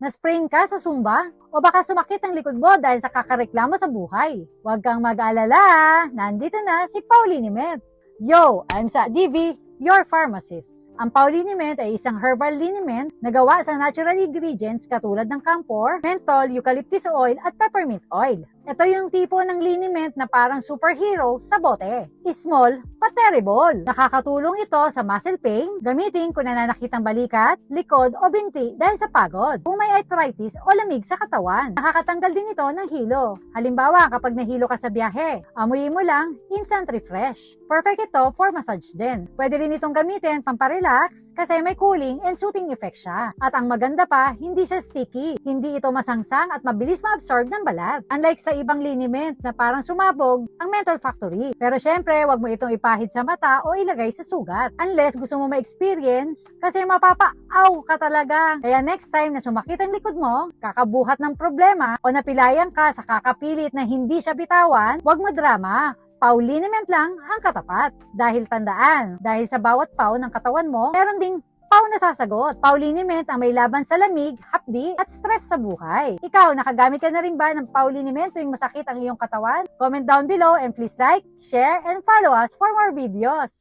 Na-sprain ka sa Zumba? O baka sumakit ang likod mo dahil sa kakareklamo sa buhay? Huwag kang mag-alala, nandito na si Pauliniment. Yo, I'm Sa Divi, your pharmacist. Ang Pauliniment ay isang herbal liniment na gawa sa natural ingredients katulad ng camphor, menthol, eucalyptus oil at peppermint oil. Ito yung tipo ng liniment na parang superhero sa bote. Small but terrible. Nakakatulong ito sa muscle pain, gamitin kung nananakit ang balikat, likod o binti dahil sa pagod. Kung may arthritis o lamig sa katawan, nakakatanggal din ito ng hilo. Halimbawa, kapag nahilo ka sa biyahe, amuyin mo lang, instant refresh. Perfect ito for massage din. Pwede rin itong gamitin pamparelax kasi may cooling and soothing effect siya. At ang maganda pa, hindi siya sticky. Hindi ito masangsang at mabilis ma-absorb ng balat. Unlike sa ibang liniment na parang sumabog ang menthol factory. Pero syempre, wag mo itong ipahid sa mata o ilagay sa sugat. Unless gusto mo ma-experience kasi mapapaaw ka talaga. Kaya next time na sumakit ang likod mo, kakabuhat ng problema o napilayan ka sa kakapilit na hindi siya bitawan, wag mo drama. Pauliniment lang ang katapat. Dahil tandaan, dahil sa bawat paw ng katawan mo, meron ding paw na sasagot. Pauliniment ang may laban sa lamig, hapdi, at stress sa buhay. Ikaw, nakagamit ka na rin ba ng Pauliniment tuwing masakit ang iyong katawan? Comment down below and please like, share, and follow us for more videos.